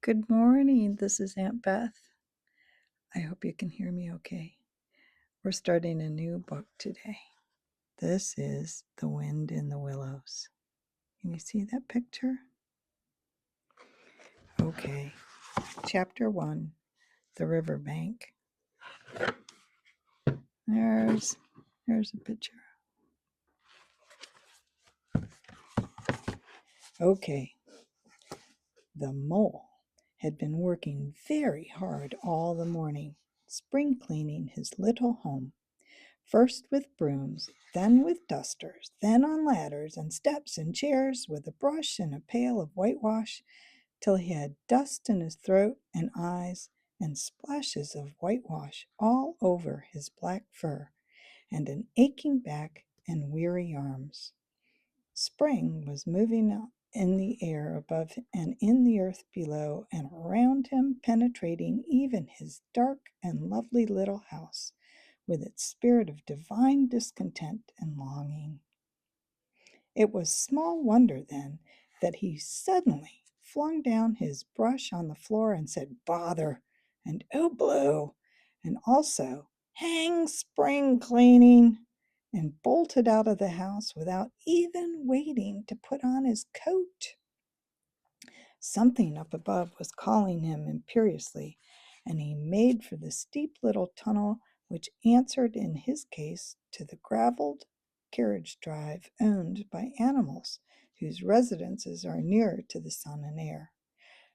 Good morning. This is Aunt Beth. I hope you can hear me okay. We're starting a new book today. This is The Wind in the Willows. Can you see that picture? Okay. Chapter 1, The Riverbank. There's a picture. Okay. The mole had been working very hard all the morning, spring cleaning his little home. First with brooms, then with dusters, then on ladders and steps and chairs with a brush and a pail of whitewash, till he had dust in his throat and eyes and splashes of whitewash all over his black fur and an aching back and weary arms. Spring was moving in the air above and in the earth below and around him, penetrating even his dark and lovely little house with its spirit of divine discontent and longing. It was small wonder, then, that he suddenly flung down his brush on the floor and said, "Bother!" and "Oh, blue!" and also, "Hang spring cleaning!" and bolted out of the house without even waiting to put on his coat. Something up above was calling him imperiously, and he made for the steep little tunnel which answered in his case to the gravelled carriage drive owned by animals whose residences are nearer to the sun and air.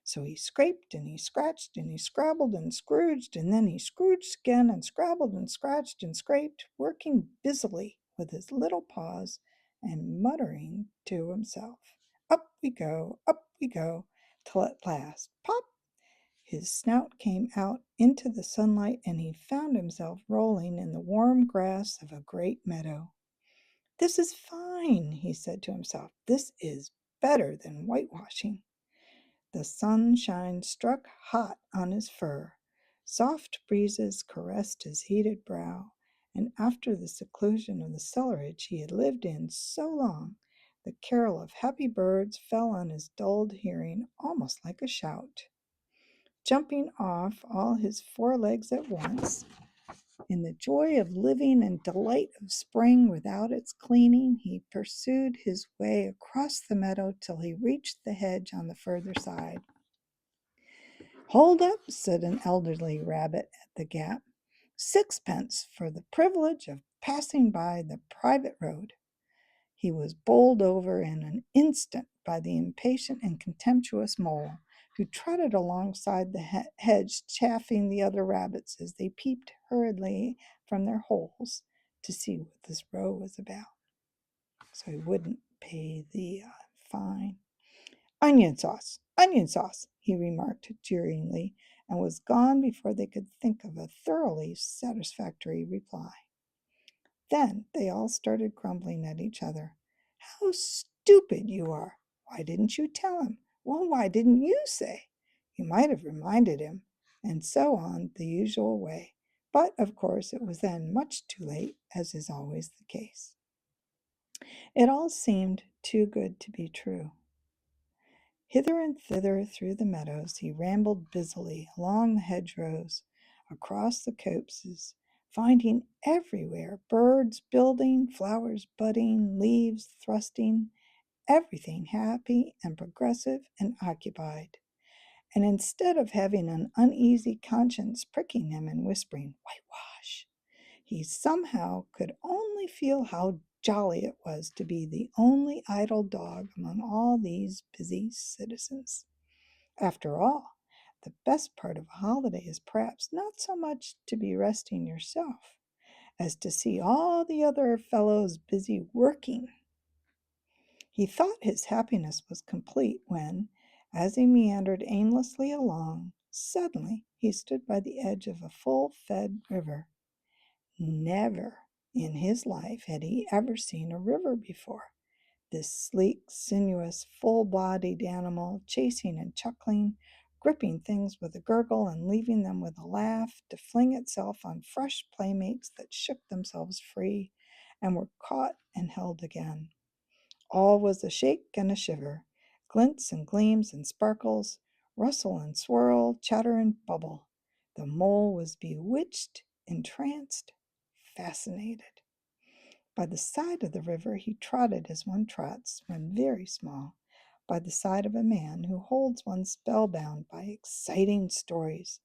So he scraped and he scratched and he scrabbled and scrooged, and then he scrooged again and scrabbled and scratched and scraped, working busily with his little paws and muttering to himself. Up we go, till at last, pop! His snout came out into the sunlight, and he found himself rolling in the warm grass of a great meadow. "This is fine," he said to himself. "This is better than whitewashing." The sunshine struck hot on his fur. Soft breezes caressed his heated brow, and after the seclusion of the cellarage he had lived in so long, the carol of happy birds fell on his dulled hearing almost like a shout. Jumping off all his 4 legs at once, in the joy of living and delight of spring without its cleaning, he pursued his way across the meadow till he reached the hedge on the further side. "Hold up," said an elderly rabbit at the gap. "Sixpence for the privilege of passing by the private road." He was bowled over in an instant by the impatient and contemptuous mole, who trotted alongside the hedge, chaffing the other rabbits as they peeped hurriedly from their holes to see what this row was about. So he wouldn't pay the fine. Onion sauce, he remarked jeeringly, and was gone before they could think of a thoroughly satisfactory reply. Then they all started grumbling at each other. "How stupid you are! Why didn't you tell him? Well, why didn't you say? You might have reminded him," and so on the usual way. But, of course, it was then much too late, as is always the case. It all seemed too good to be true. Hither and thither through the meadows he rambled busily, along the hedgerows, across the copses, finding everywhere birds building, flowers budding, leaves thrusting, everything happy and progressive and occupied. And instead of having an uneasy conscience pricking him and whispering, "Whitewash," he somehow could only feel how jolly it was to be the only idle dog among all these busy citizens. After all, the best part of a holiday is perhaps not so much to be resting yourself as to see all the other fellows busy working. He thought his happiness was complete when, as he meandered aimlessly along, suddenly he stood by the edge of a full-fed river. Never in his life had he ever seen a river before. This sleek, sinuous, full-bodied animal, chasing and chuckling, gripping things with a gurgle and leaving them with a laugh, to fling itself on fresh playmates that shook themselves free and were caught and held again. All was a shake and a shiver, glints and gleams and sparkles, rustle and swirl, chatter and bubble. The mole was bewitched, entranced, fascinated. By the side of the river he trotted as one trots when very small, by the side of a man who holds one spellbound by exciting stories.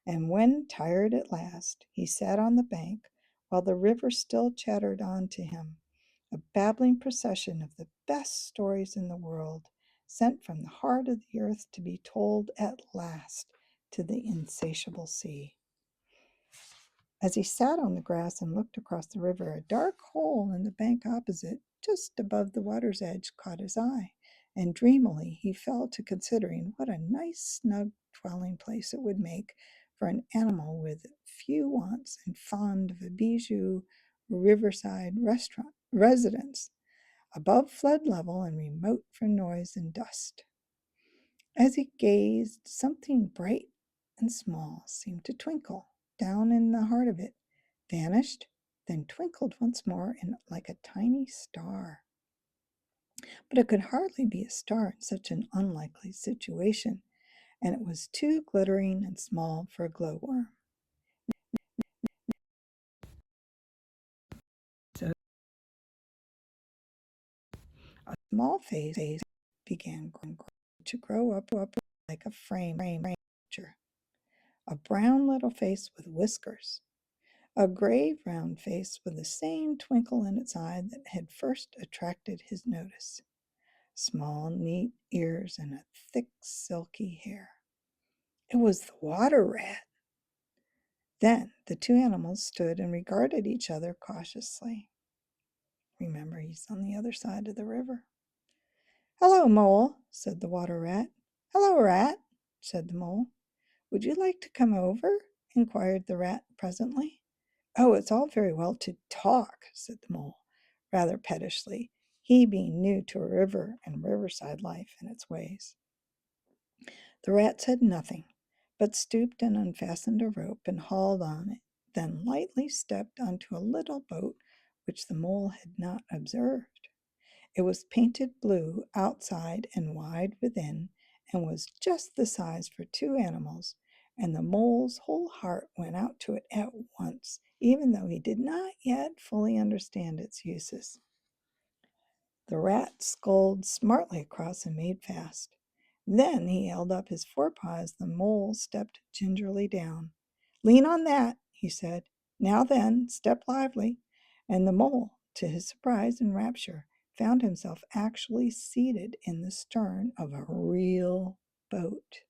And when, tired at last, he sat on the bank, while the river still chattered on to him, a babbling procession of the best stories in the world, sent from the heart of the earth to be told at last to the insatiable sea. As he sat on the grass and looked across the river, a dark hole in the bank opposite, just above the water's edge, caught his eye, and dreamily he fell to considering what a nice, snug dwelling place it would make for an animal with few wants and fond of a bijou riverside restaurant residence, above flood level and remote from noise and dust. As he gazed, something bright and small seemed to twinkle down in the heart of it, vanished, then twinkled once more like a tiny star. But it could hardly be a star in such an unlikely situation, and it was too glittering and small for a glowworm. So a small face began to grow up like a frame picture, a brown little face with whiskers, a grave round face with the same twinkle in its eye that had first attracted his notice, small, neat ears, and a thick, silky hair. It was the water rat. Then the two animals stood and regarded each other cautiously. Remember, he's on the other side of the river. "Hello, Mole," said the water rat. "Hello, Rat," said the mole. "Would you like to come over?" inquired the rat presently. "Oh, it's all very well to talk," said the mole, rather pettishly, he being new to a river and riverside life and its ways. The rat said nothing, but stooped and unfastened a rope and hauled on it, then lightly stepped onto a little boat which the mole had not observed. It was painted blue outside and wide within, and was just the size for two animals, and the mole's whole heart went out to it at once, even though he did not yet fully understand its uses. The rat sculled smartly across and made fast. Then he held up his forepaws. The mole stepped gingerly down. "Lean on that," he said. "Now then, step lively." And the mole, to his surprise and rapture, found himself actually seated in the stern of a real boat.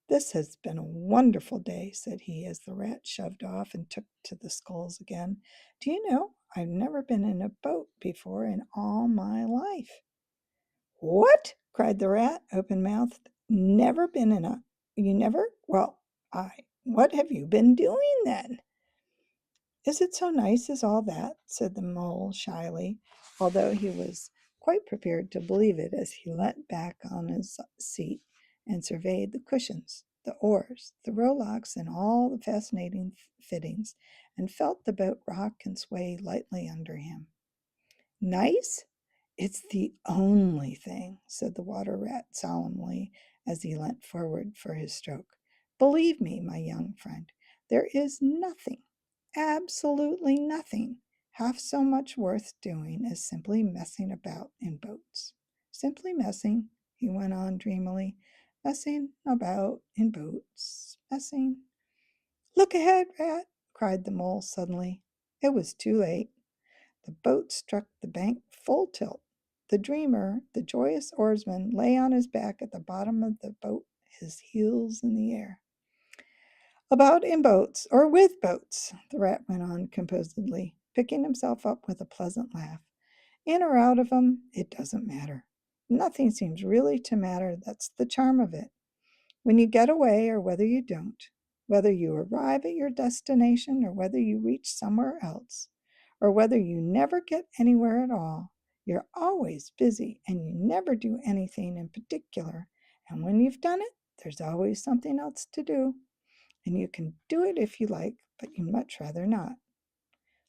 "This has been a wonderful day," said he, as the rat shoved off and took to the sculls again. "Do you know, I've never been in a boat before in all my life." "What?" cried the rat, open-mouthed. "Never been in a... You never... Well, what have you been doing then?" "Is it so nice as all that?" said the mole shyly, although he was quite prepared to believe it as he leant back on his seat and surveyed the cushions, the oars, the rowlocks, and all the fascinating fittings, and felt the boat rock and sway lightly under him. "Nice? It's the only thing," said the water rat solemnly as he leant forward for his stroke. "Believe me, my young friend, there is nothing, absolutely nothing, half so much worth doing as simply messing about in boats. Simply messing," he went on dreamily, "messing about in boats, messing." "Look ahead, Rat!" cried the mole suddenly. It was too late. The boat struck the bank full tilt. The dreamer, the joyous oarsman, lay on his back at the bottom of the boat, his heels in the air. "About in boats, or with boats," the rat went on composedly, picking himself up with a pleasant laugh. "In or out of 'em, it doesn't matter. Nothing seems really to matter. That's the charm of it. When you get away or whether you don't, whether you arrive at your destination or whether you reach somewhere else, or whether you never get anywhere at all, you're always busy and you never do anything in particular. And when you've done it, there's always something else to do. And you can do it if you like, but you'd much rather not.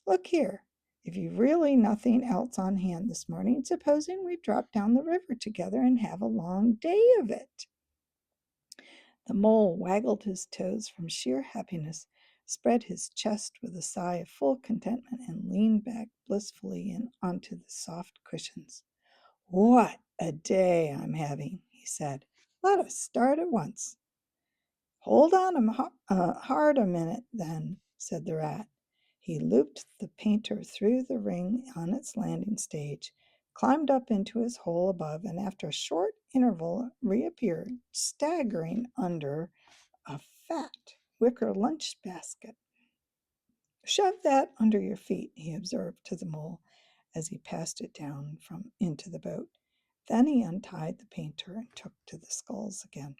Look here, if you've really nothing else on hand this morning, supposing we drop down the river together and have a long day of it." The mole waggled his toes from sheer happiness, spread his chest with a sigh of full contentment, and leaned back blissfully onto the soft cushions. "What a day I'm having," he said. "Let us start at once." "Hold on hard a minute, then," said the rat. He looped the painter through the ring on its landing stage, climbed up into his hole above, and after a short interval reappeared, staggering under a fat wicker lunch basket. "Shove that under your feet," he observed to the mole as he passed it down from into the boat. Then he untied the painter and took to the sculls again.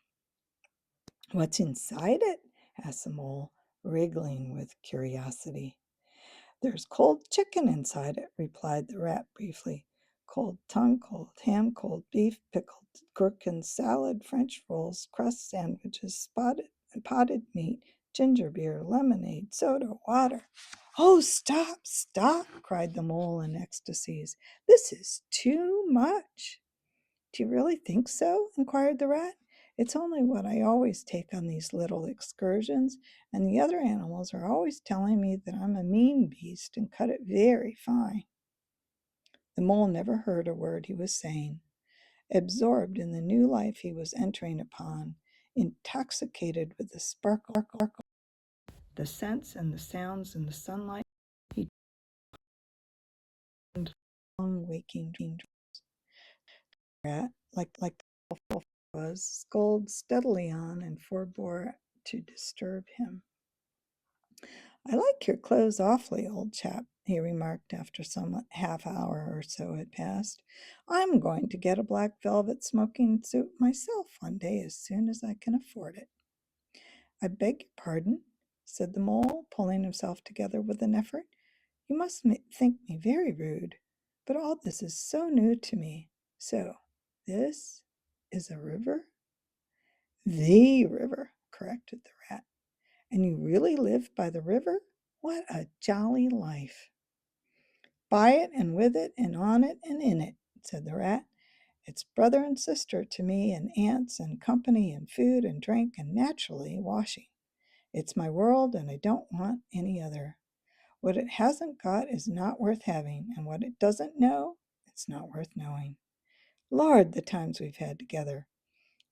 "What's inside it?" asked the mole, wriggling with curiosity. "There's cold chicken inside it," replied the rat briefly. "Cold tongue, cold ham, cold beef, pickled gherkin salad, French rolls, crust sandwiches, potted meat, ginger beer, lemonade, soda, water." "Oh, stop, stop!" cried the mole in ecstasies. "This is too much." "Do you really think so?" inquired the rat. "It's only what I always take on these little excursions, and the other animals are always telling me that I'm a mean beast and cut it very fine." The mole never heard a word he was saying, absorbed in the new life he was entering upon, intoxicated with the sparkle, the scents and the sounds and the sunlight. He turned long waking dreams. Rat, like the wolf was, sculled steadily on and forbore to disturb him. "I like your clothes awfully, old chap," he remarked after some half hour or so had passed. "I'm going to get a black velvet smoking suit myself one day as soon as I can afford it." "I beg your pardon," said the mole, pulling himself together with an effort. "You must think me very rude, but all this is so new to me. So, this is a river?" "The river," corrected the rat. "And you really live by the river? What a jolly life!" "By it and with it and on it and in it," said the rat. "It's brother and sister to me, and aunts and company and food and drink and naturally washing. It's my world, and I don't want any other. What it hasn't got is not worth having, and what it doesn't know, it's not worth knowing. Lord, the times we've had together!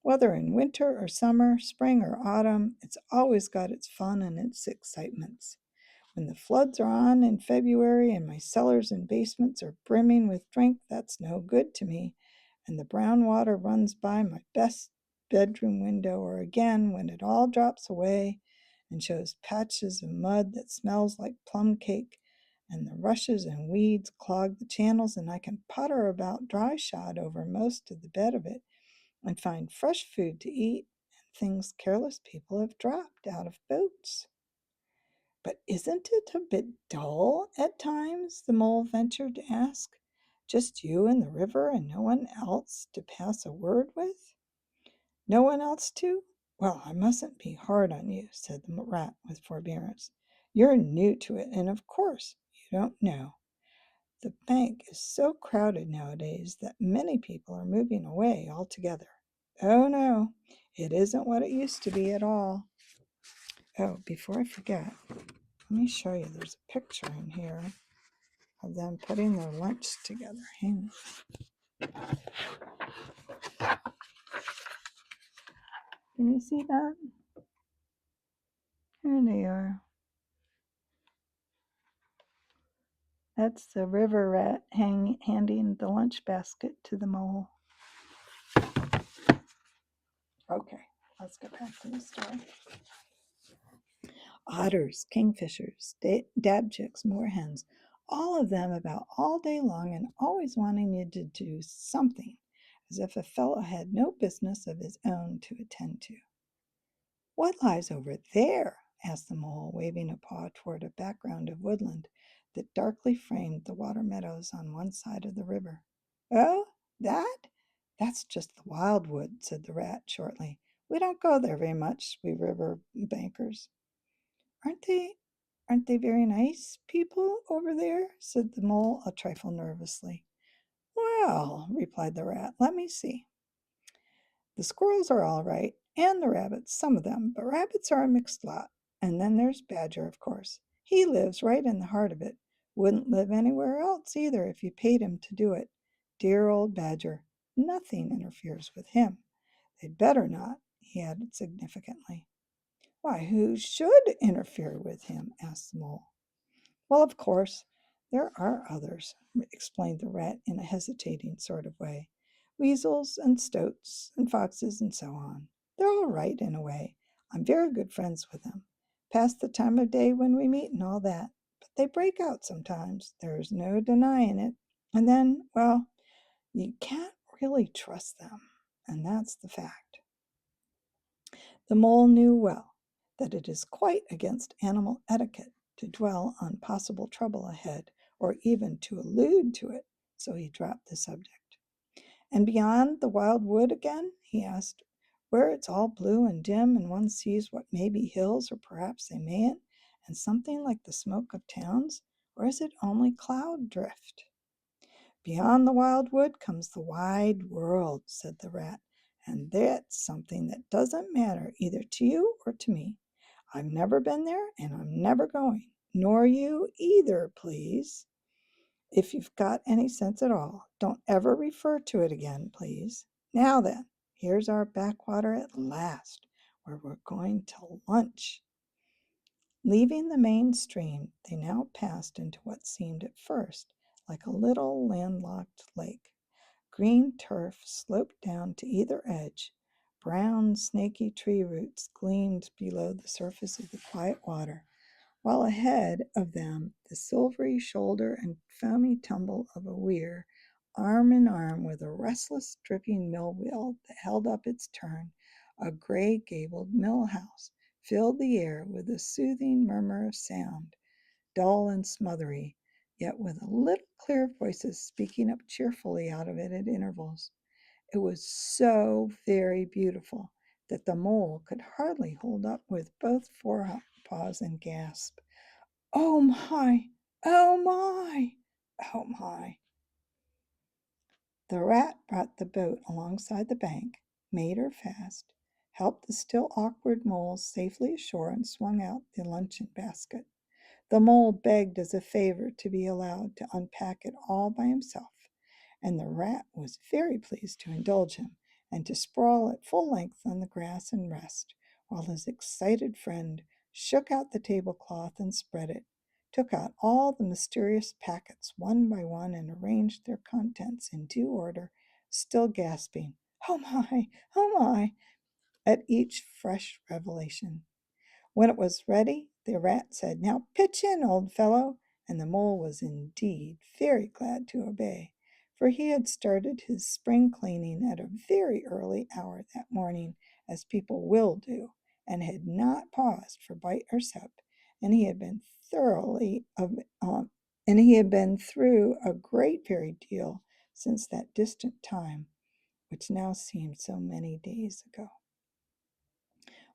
Whether in winter or summer, spring or autumn, it's always got its fun and its excitements. When the floods are on in February and my cellars and basements are brimming with drink, that's no good to me, and the brown water runs by my best bedroom window, or again when it all drops away and shows patches of mud that smells like plum cake, and the rushes and weeds clog the channels, and I can potter about dry shod over most of the bed of it and find fresh food to eat and things careless people have dropped out of boats." "But isn't it a bit dull at times?" the mole ventured to ask. "Just you and the river and no one else to pass a word with?" "No one else to? Well, I mustn't be hard on you," said the rat with forbearance. "You're new to it, and of course you don't know. The bank is so crowded nowadays that many people are moving away altogether. Oh, no, it isn't what it used to be at all. Oh, before I forget, let me show you. There's a picture in here of them putting their lunch together. Hang on. Can you see that? Here they are. That's the river rat handing the lunch basket to the mole. Okay, let's get back to the story. Otters, kingfishers, dabchicks, moorhens, all of them about all day long and always wanting you to do something, as if a fellow had no business of his own to attend to. "What lies over there?" asked the mole, waving a paw toward a background of woodland that darkly framed the water meadows on one side of the river. "Oh, that? That's just the wildwood," said the rat shortly. "We don't go there very much, we river bankers." "Aren't they very nice people over there?" said the mole a trifle nervously. "Well," replied the rat, "let me see. The squirrels are all right, and the rabbits, some of them, but rabbits are a mixed lot. And then there's Badger, of course. He lives right in the heart of it. Wouldn't live anywhere else either if you paid him to do it. Dear old Badger. Nothing interferes with him. They'd better not, he added significantly. Why, who should interfere with him? Asked the mole. Well, of course, there are others, explained the rat in a hesitating sort of way. Weasels and stoats and foxes and so on. They're all right in a way. I'm very good friends with them. Past the time of day when we meet and all that. But they break out sometimes. There's no denying it. And then, well, you can't really trust them. And that's the fact. The mole knew well that it is quite against animal etiquette to dwell on possible trouble ahead, or even to allude to it, so he dropped the subject. And beyond the wild wood again? He asked, where it's all blue and dim and one sees what may be hills or perhaps they mayn't, and something like the smoke of towns, or is it only cloud drift? Beyond the wild wood comes the wide world, said the rat, and that's something that doesn't matter either to you or to me. I've never been there, and I'm never going, nor you either, please. If you've got any sense at all, don't ever refer to it again, please. Now then, here's our backwater at last, where we're going to lunch. Leaving the main stream, they now passed into what seemed at first like a little landlocked lake. Green turf sloped down to either edge. Brown, snaky tree roots gleamed below the surface of the quiet water, while ahead of them the silvery shoulder and foamy tumble of a weir, arm in arm with a restless, dripping mill wheel that held up its turn, a gray-gabled mill house, filled the air with a soothing murmur of sound, dull and smothery, yet with a little clear voices speaking up cheerfully out of it at intervals. It was so very beautiful that the mole could hardly hold up with both forepaws and gasp, "Oh my! Oh my! Oh my!" The rat brought the boat alongside the bank, made her fast, helped the still awkward mole safely ashore, and swung out the luncheon basket. The mole begged as a favor to be allowed to unpack it all by himself, and the rat was very pleased to indulge him and to sprawl at full length on the grass and rest, while his excited friend shook out the tablecloth and spread it, took out all the mysterious packets one by one and arranged their contents in due order, still gasping, "Oh my! Oh my!" at each fresh revelation. When it was ready, the rat said, "Now pitch in, old fellow," and the mole was indeed very glad to obey, for he had started his spring cleaning at a very early hour that morning, as people will do, and had not paused for bite or sup, and he had been and he had been through a great very deal since that distant time, which now seemed so many days ago.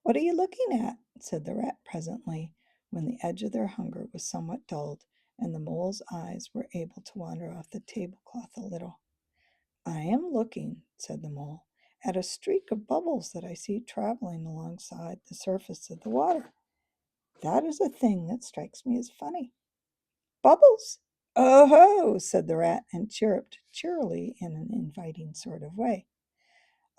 "What are you looking at?" said the rat presently, when the edge of their hunger was somewhat dulled, and the mole's eyes were able to wander off the tablecloth a little. "I am looking," said the mole, "at a streak of bubbles that I see traveling alongside the surface of the water. That is a thing that strikes me as funny." "Bubbles? Oh ho!" said the rat, and chirruped cheerily in an inviting sort of way.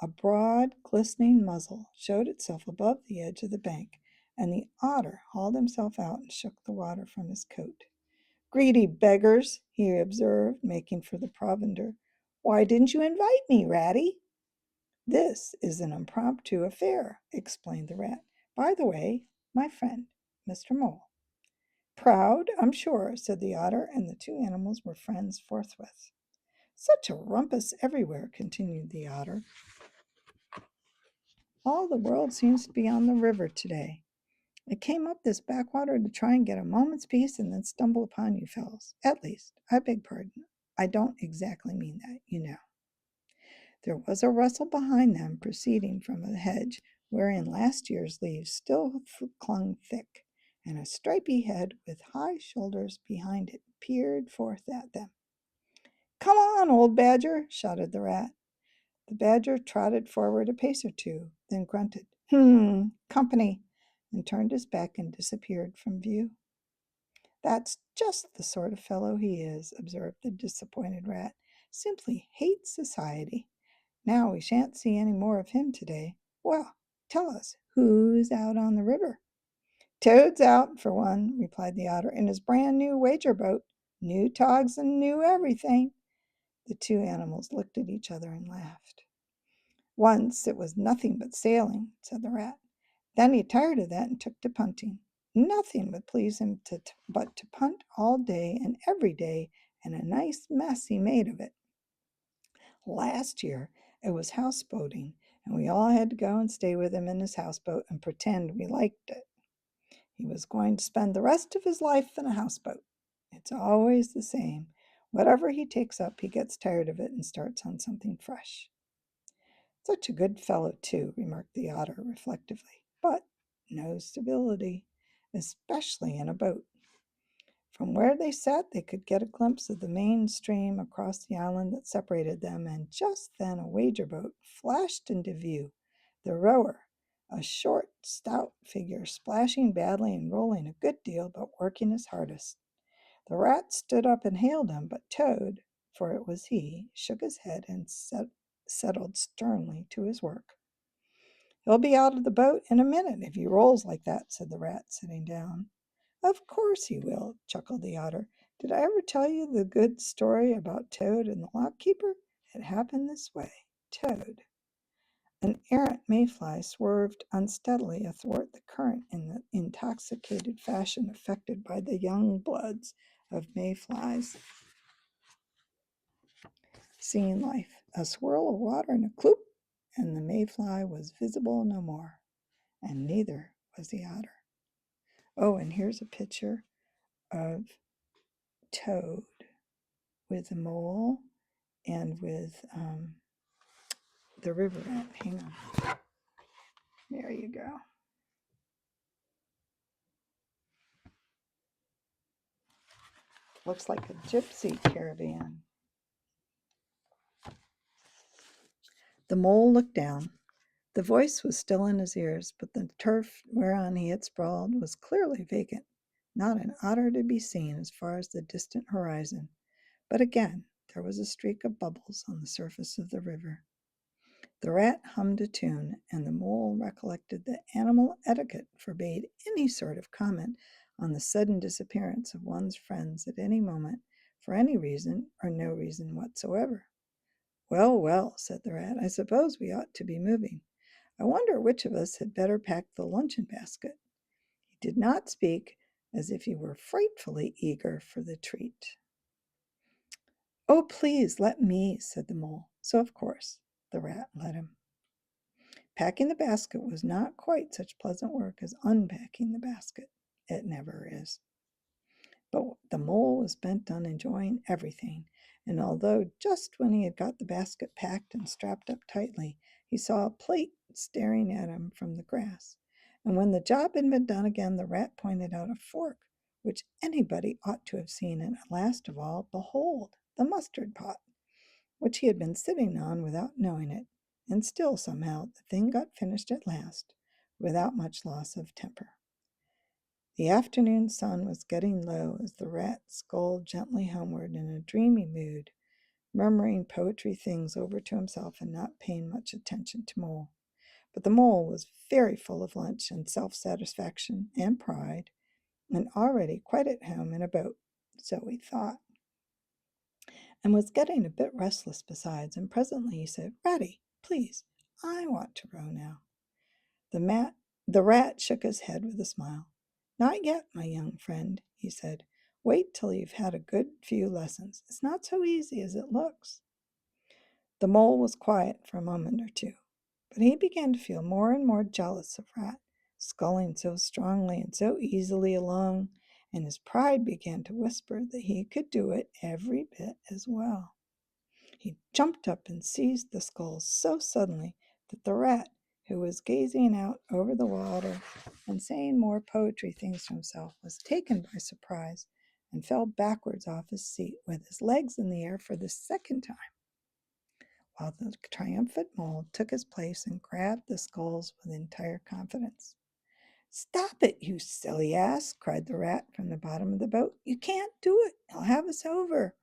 A broad, glistening muzzle showed itself above the edge of the bank, and the otter hauled himself out and shook the water from his coat. "Greedy beggars," he observed, making for the provender. "Why didn't you invite me, Ratty?" "This is an impromptu affair," explained the rat. "By the way, my friend, Mr. Mole." "Proud, I'm sure," said the otter, and the two animals were friends forthwith. "Such a rumpus everywhere," continued the otter. "All the world seems to be on the river today. I came up this backwater to try and get a moment's peace and then stumble upon you fellows. At least, I beg pardon. I don't exactly mean that, you know." There was a rustle behind them proceeding from a hedge wherein last year's leaves still clung thick, and a stripy head with high shoulders behind it peered forth at them. "Come on, old badger!" shouted the rat. The badger trotted forward a pace or two, then grunted, company, and turned his back and disappeared from view. That's just the sort of fellow he is, observed the disappointed rat. Simply hates society. Now we shan't see any more of him today. Well, tell us, who's out on the river? Toad's out, for one, replied the otter, in his brand new wager boat. New togs and new everything. The two animals looked at each other and laughed. Once it was nothing but sailing, said the rat. Then he tired of that and took to punting. Nothing would please him but to punt all day and every day, and a nice mess he made of it. Last year it was houseboating, and we all had to go and stay with him in his houseboat and pretend we liked it. He was going to spend the rest of his life in a houseboat. It's always the same. Whatever he takes up, he gets tired of it and starts on something fresh. Such a good fellow, too, remarked the otter reflectively, but no stability, especially in a boat. From where they sat, they could get a glimpse of the main stream across the island that separated them, and just then a wager boat flashed into view. The rower, a short, stout figure, splashing badly and rolling a good deal, but working his hardest. The rat stood up and hailed him, but Toad, for it was he, shook his head and settled sternly to his work. He'll be out of the boat in a minute if he rolls like that, said the rat, sitting down. Of course he will, chuckled the otter. Did I ever tell you the good story about Toad and the lockkeeper? It happened this way. Toad. An errant mayfly swerved unsteadily athwart the current in the intoxicated fashion affected by the young bloods of mayflies. Seeing life, a swirl of water and a cloop, and the mayfly was visible no more, and neither was the otter. Oh, and here's a picture of Toad with the mole and with the river rat. Hang on. There you go. Looks like a gypsy caravan. The mole looked down. The voice was still in his ears, but the turf whereon he had sprawled was clearly vacant. Not an otter to be seen as far as the distant horizon. But again, there was a streak of bubbles on the surface of the river. The rat hummed a tune, and the mole recollected that animal etiquette forbade any sort of comment on the sudden disappearance of one's friends at any moment, for any reason or no reason whatsoever. Well, well, said the rat, I suppose we ought to be moving. I wonder which of us had better pack the luncheon basket. He did not speak as if he were frightfully eager for the treat. Oh, please, let me, said the mole. So, of course, the rat let him. Packing the basket was not quite such pleasant work as unpacking the basket. It never is. But the mole was bent on enjoying everything, and although just when he had got the basket packed and strapped up tightly, he saw a plate staring at him from the grass, and when the job had been done again, the rat pointed out a fork, which anybody ought to have seen, and last of all, behold, the mustard pot, which he had been sitting on without knowing it, and still somehow the thing got finished at last, without much loss of temper. The afternoon sun was getting low as the rat sculled gently homeward in a dreamy mood, murmuring poetry things over to himself and not paying much attention to Mole. But the mole was very full of lunch and self-satisfaction and pride, and already quite at home in a boat, so he thought, and was getting a bit restless besides, and presently he said, Ratty, please, I want to row now. The rat shook his head with a smile. Not yet, my young friend, he said. Wait till you've had a good few lessons. It's not so easy as it looks. The mole was quiet for a moment or two, but he began to feel more and more jealous of Rat, sculling so strongly and so easily along, and his pride began to whisper that he could do it every bit as well. He jumped up and seized the sculls so suddenly that the rat, who was gazing out over the water and saying more poetry things to himself, was taken by surprise and fell backwards off his seat with his legs in the air for the second time. while the triumphant mole took his place and grabbed the skulls with entire confidence. "Stop it, you silly ass!" cried the rat from the bottom of the boat. "You can't do it. You'll have us over."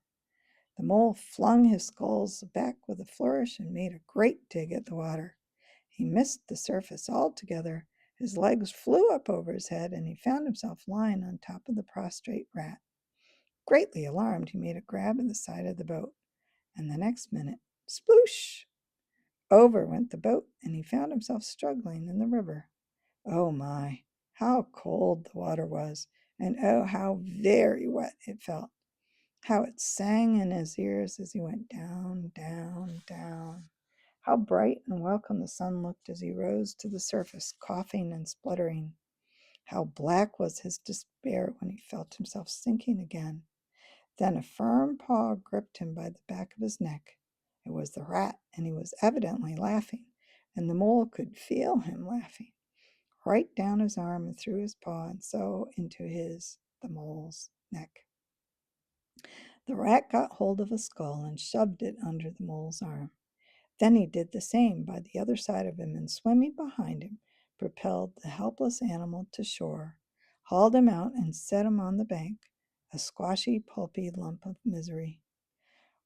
The mole flung his skulls back with a flourish and made a great dig at the water. He missed the surface altogether. His legs flew up over his head, and he found himself lying on top of the prostrate rat. Greatly alarmed, he made a grab at the side of the boat, and the next minute, sploosh! Over went the boat, and he found himself struggling in the river. Oh my, how cold the water was, and oh, how very wet it felt. How it sang in his ears as he went down, down, down. How bright and welcome the sun looked as he rose to the surface, coughing and spluttering. How black was his despair when he felt himself sinking again. Then a firm paw gripped him by the back of his neck. It was the rat, and he was evidently laughing, and the mole could feel him laughing, right down his arm and through his paw, and so into the mole's, neck. The rat got hold of a skull and shoved it under the mole's arm. Then he did the same by the other side of him, and swimming behind him, propelled the helpless animal to shore, hauled him out, and set him on the bank, a squashy, pulpy lump of misery.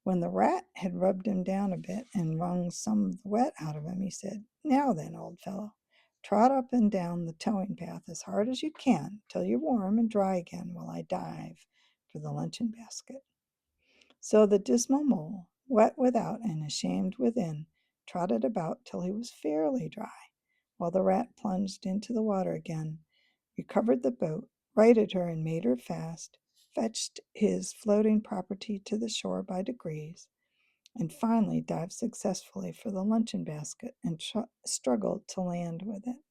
When the rat had rubbed him down a bit and wrung some of the wet out of him, he said, "Now then, old fellow, trot up and down the towing path as hard as you can till you're warm and dry again while I dive for the luncheon basket." So the dismal mole, wet without and ashamed within, trotted about till he was fairly dry, while the rat plunged into the water again, recovered the boat, righted her and made her fast, fetched his floating property to the shore by degrees, and finally dived successfully for the luncheon basket and struggled to land with it.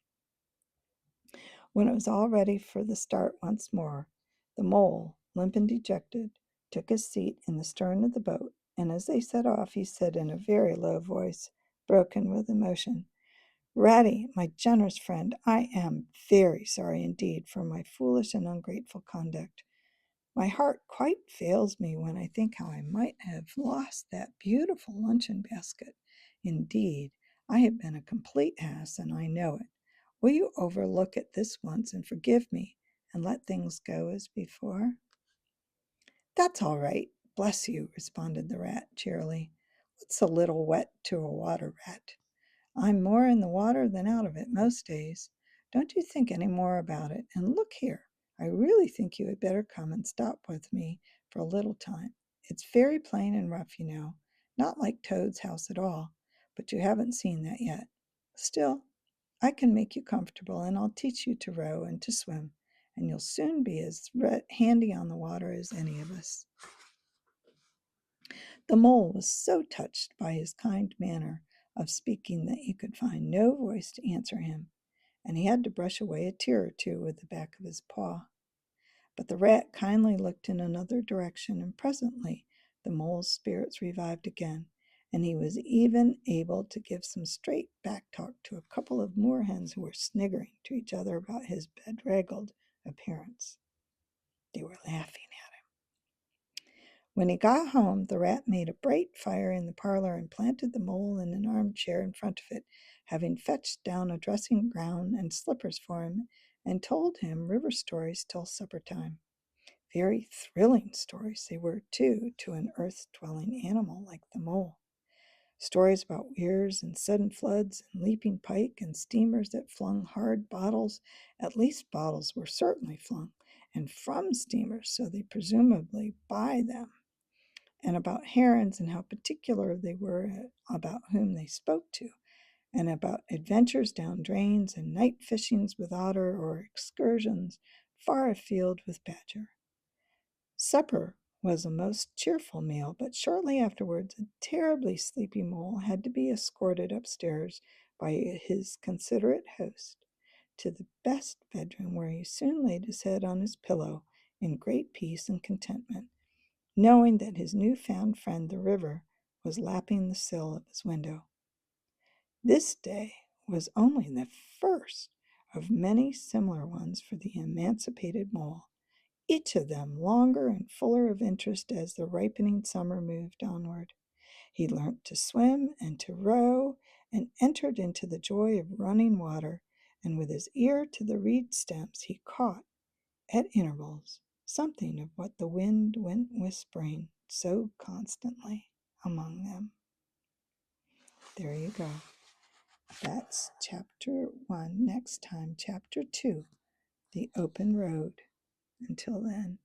When it was all ready for the start once more, the mole, limp and dejected, took his seat in the stern of the boat, and as they set off, he said in a very low voice, broken with emotion, "Ratty, my generous friend, I am very sorry indeed for my foolish and ungrateful conduct. My heart quite fails me when I think how I might have lost that beautiful luncheon basket. Indeed, I have been a complete ass, and I know it. Will you overlook it this once and forgive me and let things go as before?" "That's all right, bless you," responded the rat cheerily. "What's a little wet to a water rat? I'm more in the water than out of it most days. Don't you think any more about it. And look here, I really think you had better come and stop with me for a little time. It's very plain and rough, you know, not like Toad's house at all, but you haven't seen that yet. Still, I can make you comfortable, and I'll teach you to row and to swim, and you'll soon be as handy on the water as any of us." The mole was so touched by his kind manner of speaking that he could find no voice to answer him, and he had to brush away a tear or two with the back of his paw. But the rat kindly looked in another direction, and presently the mole's spirits revived again, and he was even able to give some straight back talk to a couple of moorhens who were sniggering to each other about his bedraggled appearance. They were laughing at him. When he got home, the rat made a bright fire in the parlor and planted the mole in an armchair in front of it, having fetched down a dressing gown and slippers for him, and told him river stories till supper time. Very thrilling stories they were, too, to an earth-dwelling animal like the mole. Stories about weirs and sudden floods and leaping pike and steamers that flung hard bottles. At least bottles were certainly flung, and from steamers, so they presumably by them, and about herons and how particular they were about whom they spoke to, and about adventures down drains and night fishings with otter or excursions far afield with badger. Supper was a most cheerful meal, but shortly afterwards a terribly sleepy mole had to be escorted upstairs by his considerate host to the best bedroom, where he soon laid his head on his pillow in great peace and contentment, knowing that his new-found friend, the river, was lapping the sill of his window. This day was only the first of many similar ones for the emancipated mole, each of them longer and fuller of interest as the ripening summer moved onward. He learnt to swim and to row, and entered into the joy of running water, and with his ear to the reed stems he caught, at intervals, something of what the wind went whispering so constantly among them. There you go. That's chapter 1. Next time, chapter 2, The Open Road. Until then.